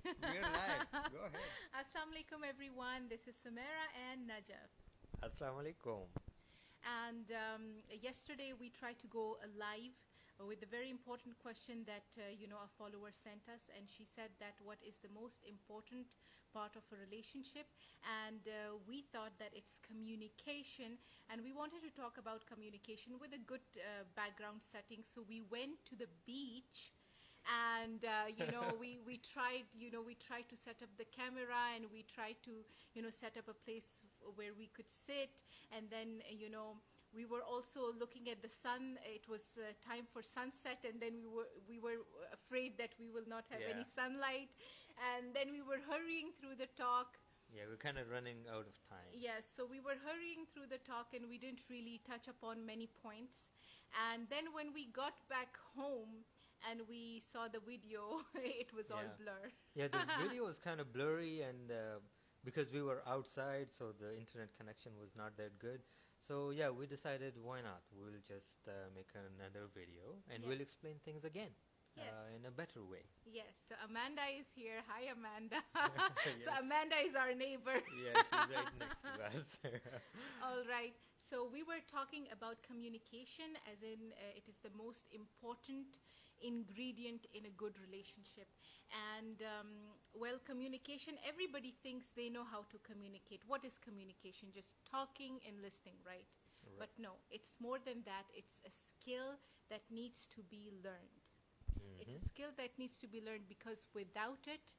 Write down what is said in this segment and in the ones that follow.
We're live. Go ahead. Assalamu alaikum everyone. This is Sumera and Najaf. Assalamu alaikum. And yesterday we tried to go live with a very important question that a follower sent us, and she said that what is the most important part of a relationship, and we thought that it's communication, and we wanted to talk about communication with a good background setting. So we went to the beach, and we tried to set up the camera, and we tried to set up a place where we could sit, and then we were also looking at the sun. It was time for sunset, and then we were afraid that we will not have any sunlight, and then we were hurrying through the talk. Yeah, we're kind of running out of time. Yes, so we were hurrying through the talk, and we didn't really touch upon many points. And then when we got back home and we saw the video, it was all blur. Yeah, the video was kind of blurry, and because we were outside, so the internet connection was not that good. So yeah, we decided, why not? We'll just make another video, and we'll explain things again. In a better way. Yes, so Amanda is here. Hi, Amanda. Yes. So Amanda is our neighbor. Yeah, she's right next to us. All right. So we were talking about communication, as in it is the most important ingredient in a good relationship. And well, communication, everybody thinks they know how to communicate. What is communication? Just talking and listening, right? But no, it's more than that. It's a skill that needs to be learned. It's a skill that needs to be learned, because without it,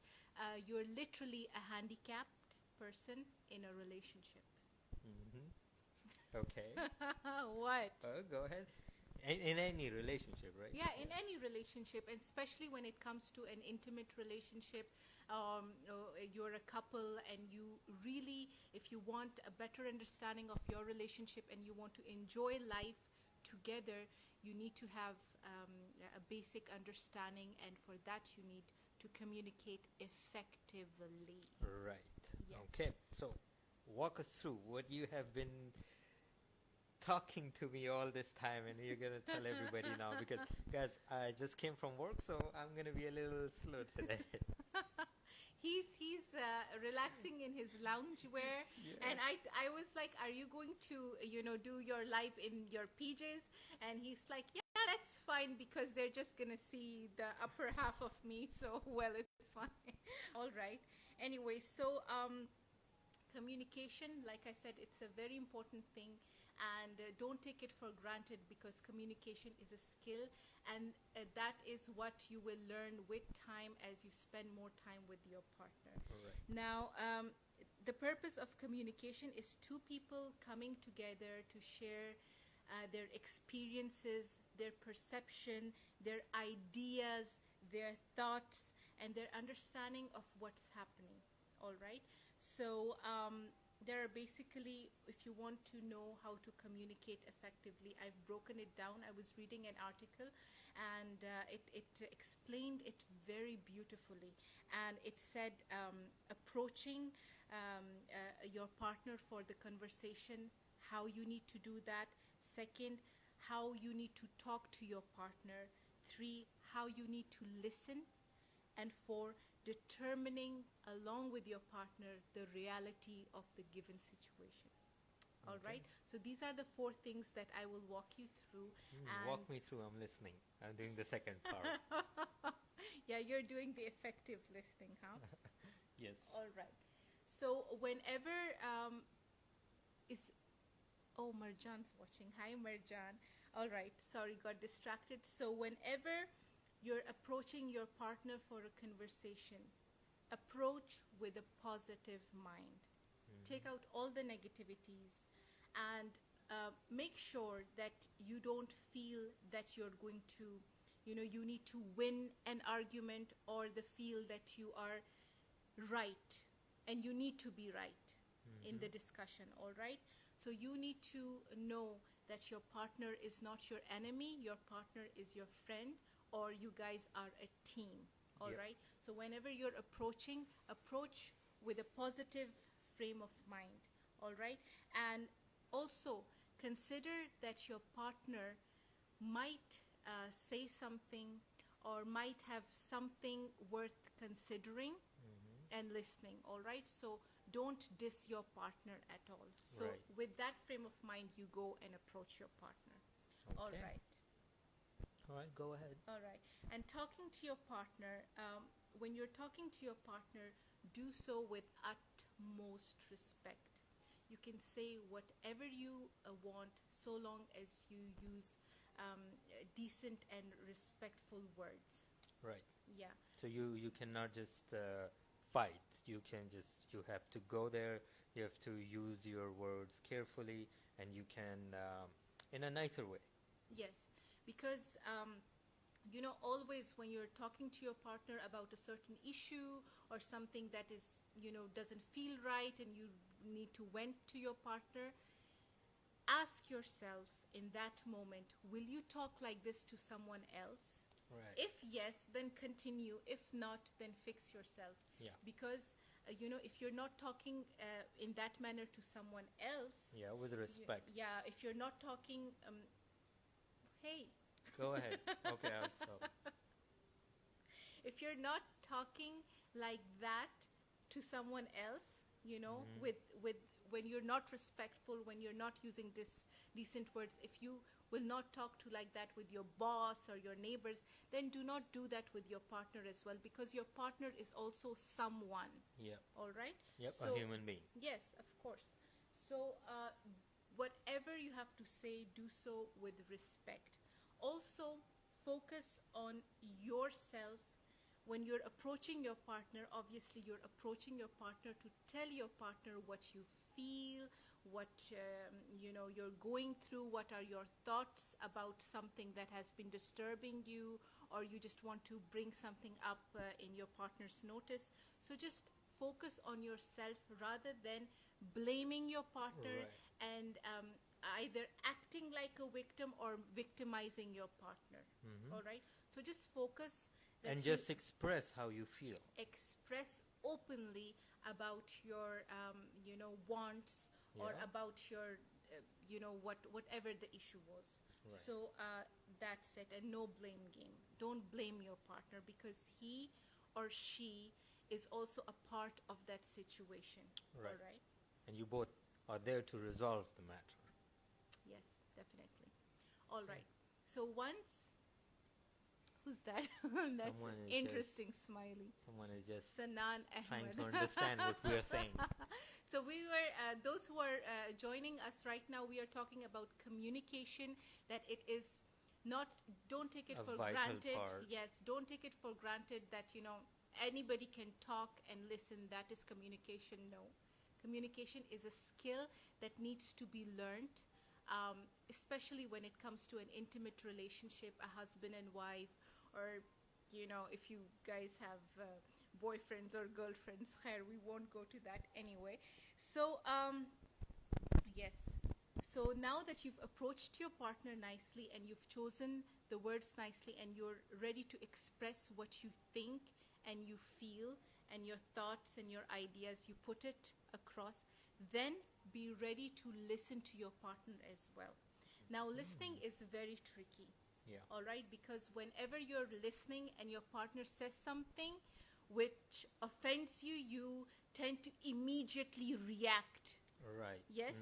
you're literally a handicapped person in a relationship. Okay. What? Go ahead. In any relationship, right? Yeah, in any relationship, and especially when it comes to an intimate relationship. You're a couple, and you really, if you want a better understanding of your relationship and you want to enjoy life together, you need to have a basic understanding, and for that you need to communicate effectively. Right. Yes. Okay, so walk us through what you have been talking to me all this time, and you're going to tell everybody now, because guys, I just came from work, so I'm going to be a little slow today. He's relaxing in his loungewear, and I was like, are you going to do your live in your PJs? And he's like, yeah, that's fine, because they're just gonna see the upper half of me, so well, it's fine. All right. Anyway, so communication, like I said, it's a very important thing, and don't take it for granted, because communication is a skill, and that is what you will learn with time as you spend more time with your partner. Right. Now, the purpose of communication is two people coming together to share their experiences, their perception, their ideas, their thoughts, and their understanding of what's happening. All right. So there are basically, if you want to know how to communicate effectively, I've broken it down. I was reading an article, and it explained it very beautifully. And it said approaching your partner for the conversation, how you need to do that. Second, how you need to talk to your partner. 3, how you need to listen. And 4, determining along with your partner the reality of the given situation. All right. So these are the 4 things that I will walk you through. Walk me through. I'm listening. I'm doing the second part. Yeah, you're doing the effective listening, huh? Yes. All right. So whenever oh, Marjan's watching. Hi, Marjan. All right. Sorry, got distracted. So whenever you're approaching your partner for a conversation, approach with a positive mind. Take out all the negativities, and make sure that you don't feel that you're going to, you need to win an argument, or the feel that you are right and you need to be right in the discussion. All right. So you need to know that your partner is not your enemy, your partner is your friend, or you guys are a team. All right. So whenever you're approach with a positive frame of mind. All right. And also consider that your partner might say something or might have something worth considering and listening. All right, so don't diss your partner at all. So Right. with that frame of mind, you go and approach your partner. All Okay. right. All right, go ahead. All right. And talking to your partner, when you're talking to your partner, do so with utmost respect. You can say whatever you want so long as you use decent and respectful words. Right. Yeah. So you cannot just fight. You have to go there. You have to use your words carefully, and you can in a nicer way. Yes. Because always when you're talking to your partner about a certain issue or something that is, doesn't feel right, and you need to vent to your partner, ask yourself in that moment, will you talk like this to someone else? Right. If yes, then continue. If not, then fix yourself. Yeah. Because if you're not talking in that manner to someone else, Yeah, with respect. if you're not talking, hey, Go ahead. Okay, I'll stop. if you're not talking like that to someone else, with when you're not respectful, when you're not using decent words, if you will not talk to like that with your boss or your neighbors, then do not do that with your partner as well, because your partner is also someone. Yep. All right? Yep, So, a human being. yes, of course. So whatever you have to say, do so with respect. Also, focus on yourself. When you're approaching your partner, obviously you're approaching your partner to tell your partner what you feel, what you're going through, what are your thoughts about something that has been disturbing you, or you just want to bring something up in your partner's notice. So just focus on yourself rather than blaming your partner. Right. And either acting like a victim or victimizing your partner. All right, so just focus that And you just express how you feel. express openly about your wants, or Yeah. about your whatever the issue was. Right. So that's it. And no blame game. Don't blame your partner, because he or she is also a part of that situation. Right. All right. And you both are there to resolve the matter. Yes, definitely. All right. So once, who's that? That's Someone an is interesting smiley. Someone is just Sanan trying Ahmed. to understand what we are saying. So we were, those who are joining us right now, we are talking about communication, that it is not, don't take it A for vital granted. part. Yes, don't take it for granted that, anybody can talk and listen. That is communication. No. Communication is a skill that needs to be learned, especially when it comes to an intimate relationship, a husband and wife, or if you guys have boyfriends or girlfriends. Khair, we won't go to that anyway. So yes, so now that you've approached your partner nicely, and you've chosen the words nicely, and you're ready to express what you think and you feel, and your thoughts and your ideas, you put it across, then be ready to listen to your partner as well. Now, listening is very tricky. Yeah. All right, because whenever you're listening and your partner says something which offends you, you tend to immediately react. Right. Yes?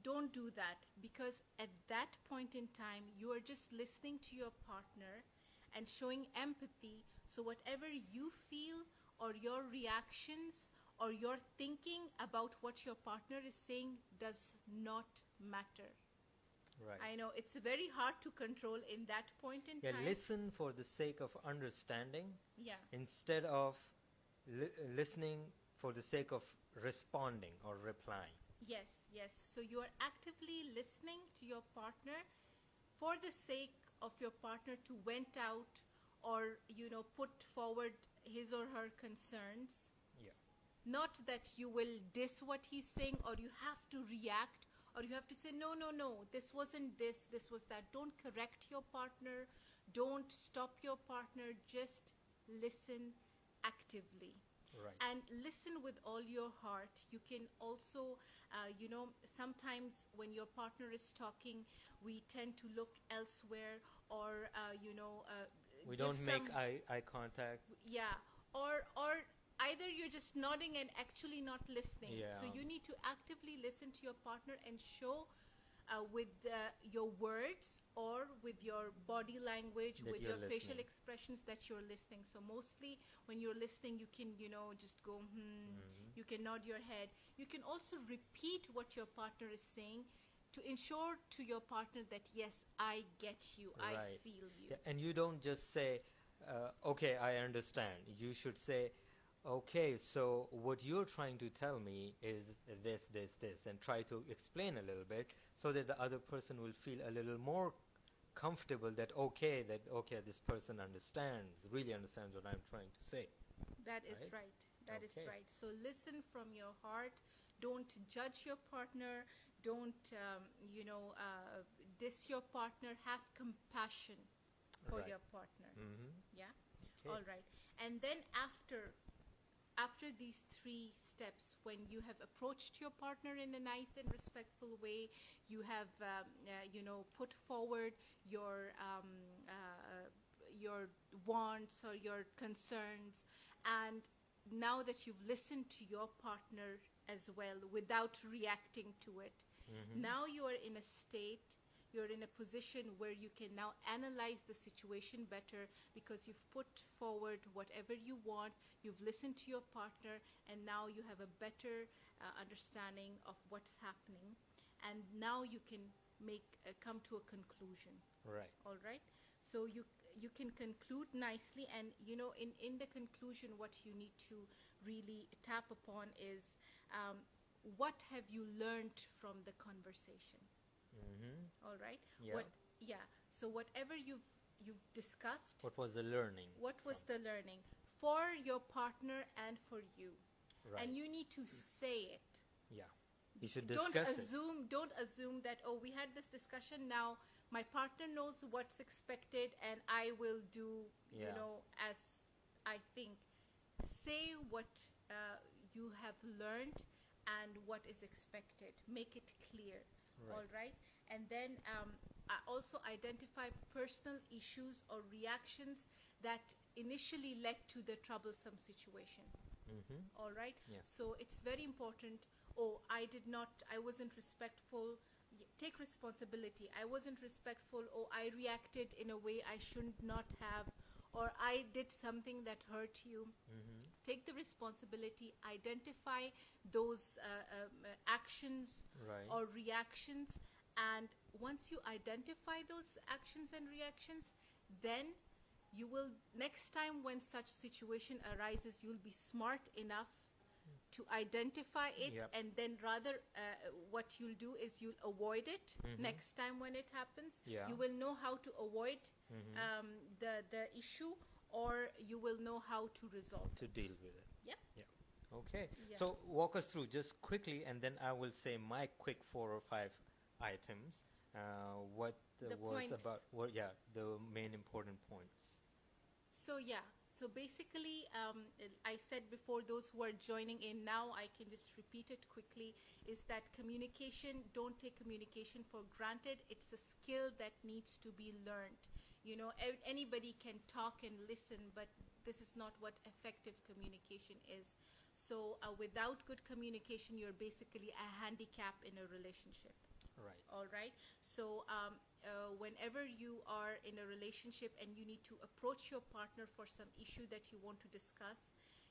Don't do that, because at that point in time, you are just listening to your partner and showing empathy. So whatever you feel, or your reactions, or your thinking about what your partner is saying does not matter. Right. I know it's very hard to control in that point in Yeah, time. listen for the sake of understanding Yeah. instead of listening for the sake of responding or replying. Yes, yes. So you are actively listening to your partner for the sake of your partner to vent out, or put forward his or her concerns. Yeah. Not that you will diss what he's saying, or you have to react, or you have to say, no, this wasn't this was that. Don't correct your partner. Don't stop your partner. Just listen actively. Right. And listen with all your heart. You can also, sometimes when your partner is talking, we tend to look elsewhere, or, We give don't make some eye contact. yeah, or either you're just nodding and actually not listening. So Yeah. you need to actively listen to your partner and show with your words or with your body language, That with you're your facial listening. expressions, that you're listening. So mostly when you're listening, you can, just go, Mhm. you can nod your head. You can also repeat what your partner is saying to ensure to your partner that, yes, I get you, I Right. feel you. Yeah, and you don't just say, okay, I understand. You should say, okay, so what you're trying to tell me is this, and try to explain a little bit so that the other person will feel a little more comfortable that okay, this person really understands what I'm trying to say. That is Right? right. That is Okay. right. So listen from your heart. Don't judge your partner. Don't, diss your partner. Have compassion for Right. your partner. Mm-hmm. Yeah. Okay. All right. And then after these three steps, when you have approached your partner in a nice and respectful way, you have put forward your wants or your concerns, and now that you've listened to your partner as well without reacting to it, Mm-hmm. now you are in a state, you're in a position where you can now analyze the situation better, because you've put forward whatever you want, you've listened to your partner, and now you have a better understanding of what's happening, and now you can come to a conclusion. Right. All right. So you can conclude nicely, and in the conclusion, what you need to really tap upon is, what have you learned from the conversation. Mm-hmm. All right. Yeah. Yeah, so whatever you've discussed, What was the learning? what was the learning for your partner and for you. Right. And you need to say it. Yeah. You should don't discuss it. assume that, oh, we had this discussion, now my partner knows what's expected and I will do Yeah. as I think. Say what you have learned and what is expected. Make it clear. Right. All right. And then also identify personal issues or reactions that initially led to the troublesome situation. Mm-hmm. All right. Yeah. So it's very important. Oh, I wasn't respectful. Take responsibility. I wasn't respectful. Oh, I reacted in a way I should not have, or I did something that hurt you. Mm-hmm. Take the responsibility. Identify those actions Right. or reactions, and once you identify those actions and reactions, then you will, next time when such situation arises, you'll be smart enough to identify it. Yep. And then rather what you'll do is you'll avoid it. Mhm. Next time when it happens, Yeah. you will know how to avoid Mhm. the issue, or you will know how to resolve To it. deal with it. Yeah. Yeah. Okay. Yeah. So walk us through just quickly, and then I will say my quick 4 or 5 items. What The was points. about? What? Yeah, the main important points. So yeah, so basically, I said before, those who are joining in now, I can just repeat it quickly, is that communication, don't take communication for granted. It's a skill that needs to be learned. Anybody can talk and listen, but this is not what effective communication is. So without good communication, you're basically a handicap in a relationship. Right. All right. So whenever you are in a relationship and you need to approach your partner for some issue that you want to discuss,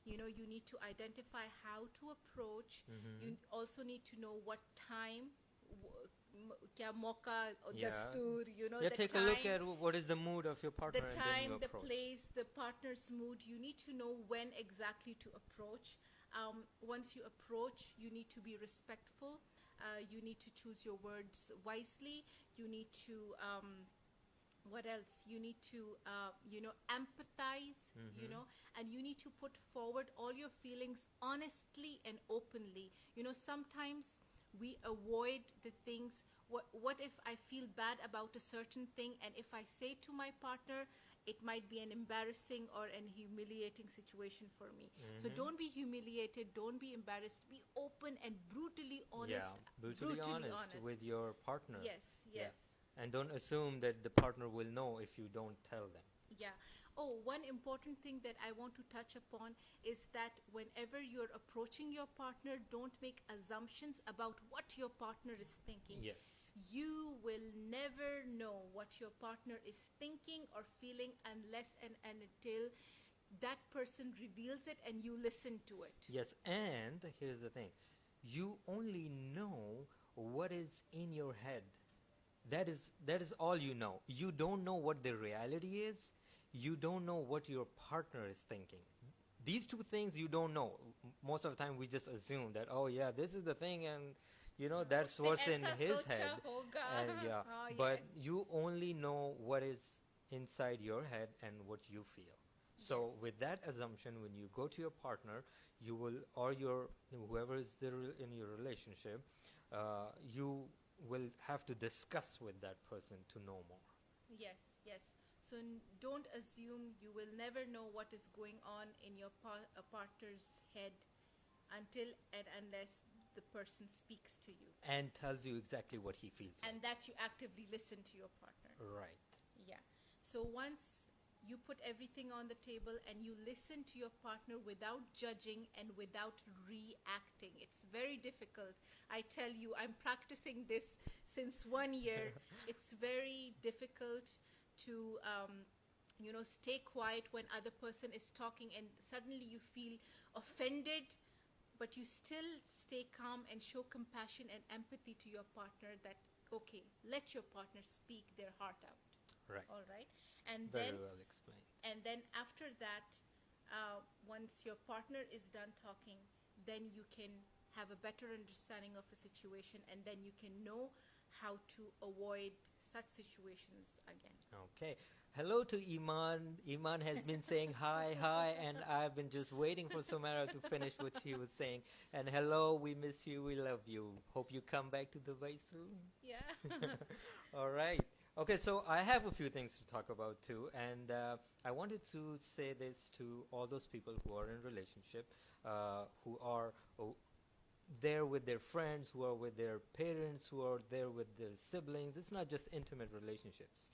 you need to identify how to approach. Mhm. You also need to know what time, kya moka or Yeah. dastur, Yeah. the Take time, a look at what is the mood of your partner, the and then time, you the approach. place, the partner's mood. You need to know when exactly to approach. Once you approach, you need to be respectful. You need to choose your words wisely. You need to, what else? You need to, empathize, Mhm. and you need to put forward all your feelings honestly and openly. Sometimes we avoid the things. What if I feel bad about a certain thing, and if I say to my partner, it might be an embarrassing or an humiliating situation for me. So Mhm. don't be humiliated, don't be embarrassed, be open and brutally honest. Yeah. Brutally honest with your partner. Yes, yes. And don't assume that the partner will know if you don't tell them. Yeah. Oh, one important thing that I want to touch upon is that whenever you're approaching your partner, don't make assumptions about what your partner is thinking. Yes. You will never know what your partner is thinking or feeling unless and until that person reveals it and you listen to it. Yes, and here's the thing. You only know what is in your head. That is all you know. You don't know what the reality is. You don't know what your partner is thinking. These two things you don't know. Most of the time we just assume that, oh yeah, this is the thing, and that's Uste what's in aisa his socha head. hoga. And yeah, Oh, but yes. you only know what is inside your head and what you feel. So Yes. with that assumption, when you go to your partner, you will, or your whoever is there in your relationship, you will have to discuss with that person to know more. Yes, yes. So don't assume. You will never know what is going on in your partner's head until and unless the person speaks to you. And tells you exactly what he feels And like. that you actively listen to your partner. Right. Yeah. So once you put everything on the table and you listen to your partner without judging and without reacting, it's very difficult. I tell you, I'm practicing this since 1 year. It's very difficult to, stay quiet when other person is talking and suddenly you feel offended, but you still stay calm and show compassion and empathy to your partner that, okay, let your partner speak their heart out. Right. All right. And Very then well explained. after that, once your partner is done talking, then you can have a better understanding of a situation, and then you can know how to avoid such situations again. Okay. Hello to Iman. Iman has been saying hi, hi, and I've been just waiting for Sumera to finish what she was saying. And hello, we miss you, we love you. Hope you come back to Dubai soon. Yeah. All right. Okay, so I have a few things to talk about too, and I wanted to say this to all those people who are in relationship, who are there with their friends, who are with their parents, who are there with their siblings. It's not just intimate relationships.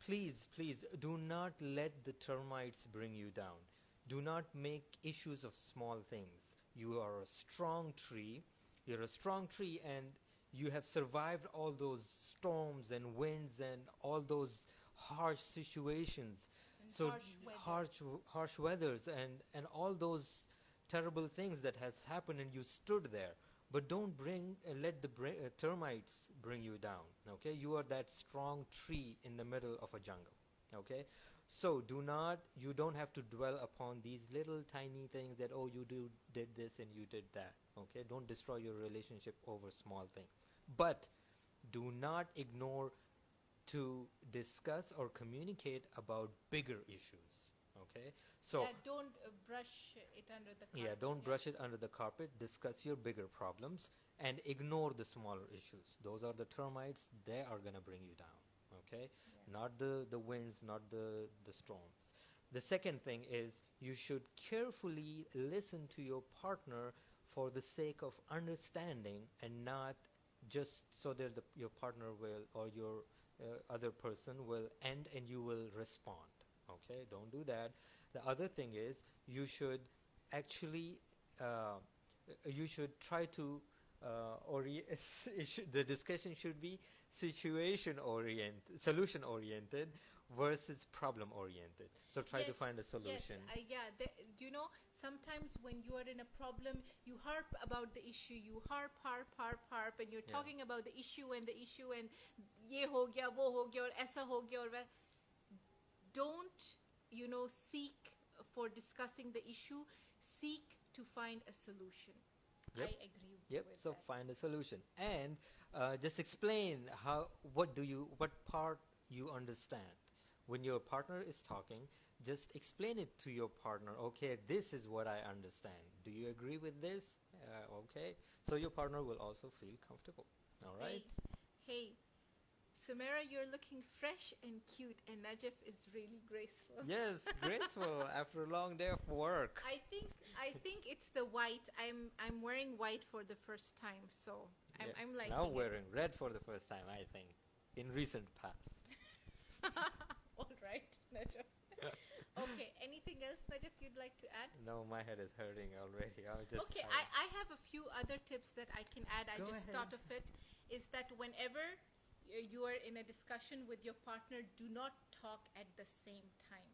Please, please do not let the termites bring you down. Do not make issues of small things. You are a strong tree. You're a strong tree, and you have survived all those storms and winds and all those harsh situations. And So harsh weather. harsh weathers and all those terrible things that has happened, and you stood there. But don't let the termites bring you down. Okay, you are that strong tree in the middle of a jungle. Okay, so you don't have to dwell upon these little tiny things that, oh, did this and you did that. Okay, don't destroy your relationship over small things. But do not ignore to discuss or communicate about bigger issues. Okay, so Yeah, don't brush it under the carpet. yeah, don't brush it under the carpet. Discuss your bigger problems and ignore the smaller issues. Those are the termites. They are going to bring you down. Okay? Yeah. Not the winds, not the storms. The second thing is you should carefully listen to your partner for the sake of understanding, and not just so that your partner will, or your other person will end and you will respond. Okay? Don't do that. The other thing is you should actually you should try to the discussion should be solution oriented versus problem oriented. So try to find a solution. Yes, sometimes when you are in a problem, you harp about the issue. You harp, and you're Yeah. talking about the issue and ye ho gaya, wo ho gaya, aur aisa ho gaya, aur don't, seek for discussing the issue. Seek to find a solution. Yep. I agree Yep. with So that. find a solution and just explain what part you understand. When your partner is talking, just explain it to your partner. Okay, this is what I understand. Do you agree with this? Okay. So your partner will also feel comfortable. All right. Hey, Sumera, you're looking fresh and cute, and Najaf is really graceful. Yes, graceful after a long day of work. I think it's the white. I'm wearing white for the first time, so Yeah. I'm liking Now it. wearing red for the first time, I think, in recent past. All right, Najaf. Okay, anything else, Najaf, you'd like to add? No, my head is hurting already. I'll just Okay, I have a few other tips that I can add. I Go just ahead. thought of it. Is that whenever you are in a discussion with your partner, do not talk at the same time.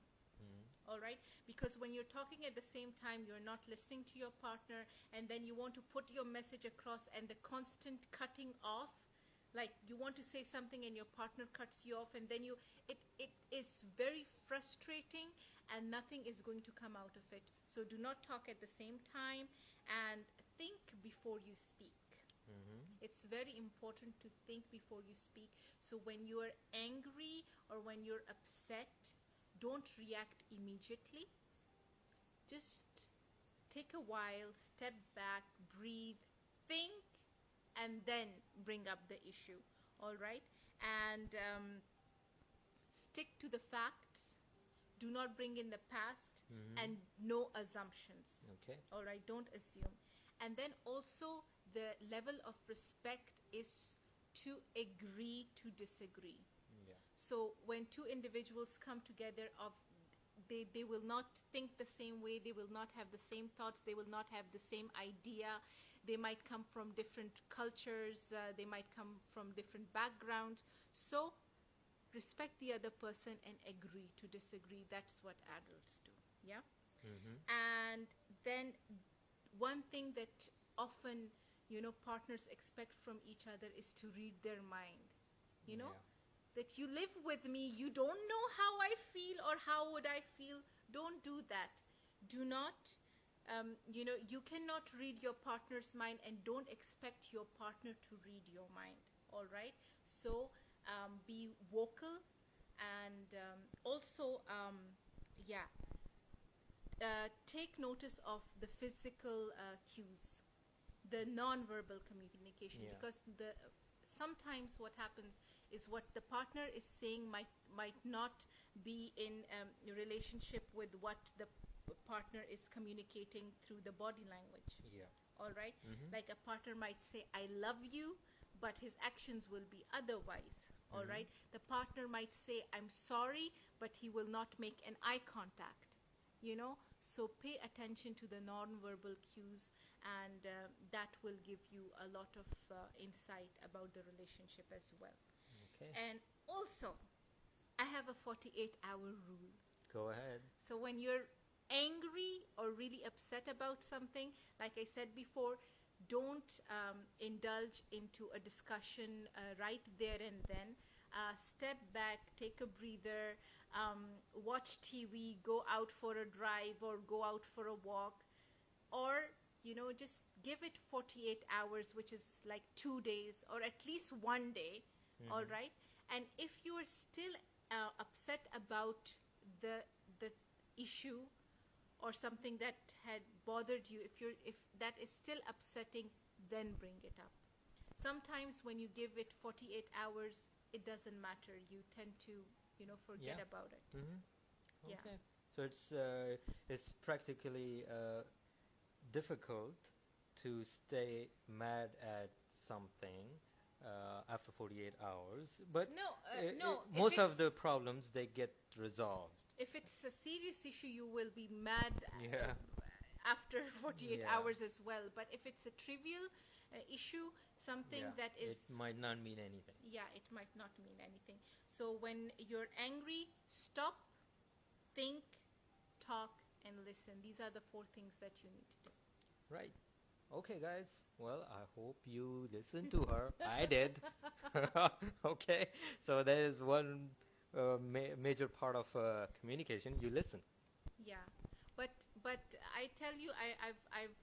All right? Because when you're talking at the same time, you're not listening to your partner, and then you want to put your message across, and the constant cutting off, like you want to say something and your partner cuts you off, and then it is very frustrating, and nothing is going to come out of it. So do not talk at the same time, and think before you speak. It's very important to think before you speak. So when you're angry or when you're upset, don't react immediately. Just take a while, step back, breathe, think, and then bring up the issue. All right? And stick to the facts. Do not bring in the past, and no assumptions. Okay. All right? Don't assume. And then also, the level of respect is to agree to disagree. Yeah. So when two individuals come together, they will not think the same way, they will not have the same thoughts, they will not have the same idea. They might come from different cultures, they might come from different backgrounds. So respect the other person and agree to disagree. That's what adults do. Yeah. And then one thing that often, partners expect from each other is to read their mind. Yeah. That you live with me, you don't know how I feel or how would I feel. Don't do that. Do not, you cannot read your partner's mind, and don't expect your partner to read your mind. All right? So be vocal, and also, take notice of the physical cues, the non-verbal communication, because sometimes what happens is what the partner is saying might not be in a relationship with what the partner is communicating through the body language. Yeah. All right? Like a partner might say, I love you, but his actions will be otherwise. All right? The partner might say, I'm sorry, but he will not make an eye contact. So pay attention to the non-verbal cues, and that will give you a lot of insight about the relationship as well. Okay. And also, I have a 48-hour rule. Go ahead. So when you're angry or really upset about something, like I said before, don't indulge into a discussion right there and then. Step back, take a breather, watch TV, go out for a drive or go out for a walk, or just give it 48 hours, which is like 2 days or at least 1 day. All right? And if you are still upset about the issue or something that had bothered you, if that is still upsetting, then bring it up. Sometimes when you give it 48 hours, it doesn't matter. You tend to forget about it. Yeah. Okay. So it's practically difficult to stay mad at something after 48 hours, but most of the problems, they get resolved. If it's a serious issue, you will be mad after 48 Yeah. hours as well. But if it's a trivial issue, something that is... It might not mean anything. Yeah, it might not mean anything. So when you're angry, stop, think, talk, and listen. These are the 4 things that you need to do. Right. Okay, guys. Well, I hope you listened to her. I did. Okay. So that is one major part of communication. You listen. Yeah. But I tell you, I've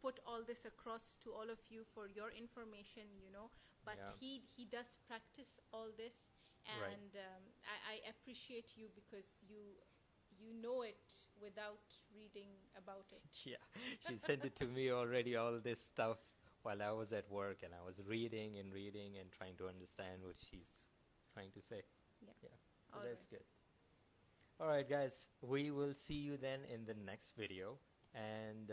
put all this across to all of you for your information, But Yeah. he does practice all this, Right. and I appreciate you because you know it without reading about it. Yeah. She sent it to me already, all this stuff, while I was at work, and I was reading and trying to understand what she's trying to say. Yeah. So All that's right. good. All right, guys. We will see you then in the next video, and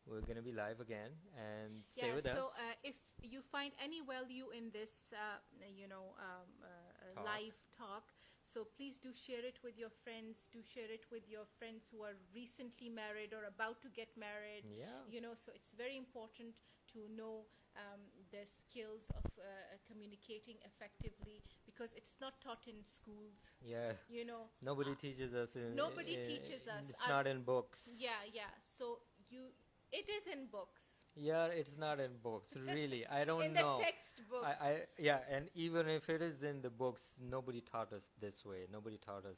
we're gonna be live again. And stay with so us. if you find any value in this, Talk. live talk, So please do share it with your friends. Do share it with your friends who are recently married or about to get married. Yeah. So it's very important to know the skills of communicating effectively, because it's not taught in schools. Yeah. Nobody teaches us. Nobody teaches us. It's not in books. Yeah. So it is in books. Yeah, it's not in books. Really, I don't in the know. textbooks. Yeah, and even if it is in the books, nobody taught us this way. Nobody taught us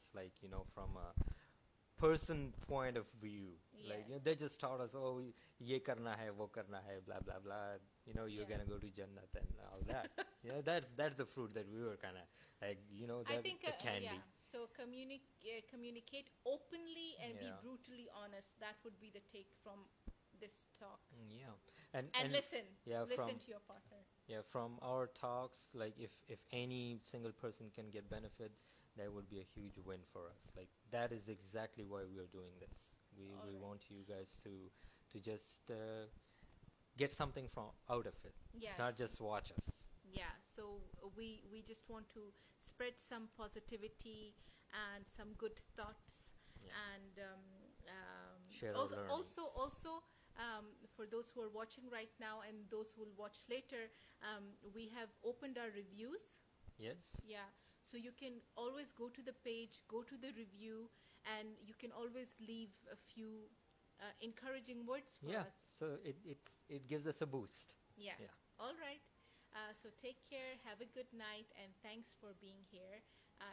from a person point of view. Like they just taught us, oh, ye karna hai, wo karna hai, blah blah blah. You're gonna go to Jannat and all that. That's the fruit that we were kind of like, I think the candy. So communicate openly and be Yeah. brutally honest. That would be the take from this talk. Yeah, And listen. Yeah, listen to your partner. Yeah, from our talks, like if any single person can get benefit, that would be a huge win for us. Like that is exactly why we are doing this. We Alright. want you guys to just get something from out of it, Yes. not just watch us. Yeah. So we just want to spread some positivity and some good thoughts, Yeah. and Share our also for those who are watching right now and those who will watch later, we have opened our reviews. Yes. Yeah. So you can always go to the page, go to the review, and you can always leave a few encouraging words for Yeah. us. So it gives us a boost. Yeah. Yeah. All right. So take care, have a good night, and thanks for being here.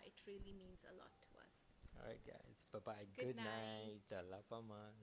It really means a lot to us. All right, guys. Bye bye. Good Good night. Allah Paman.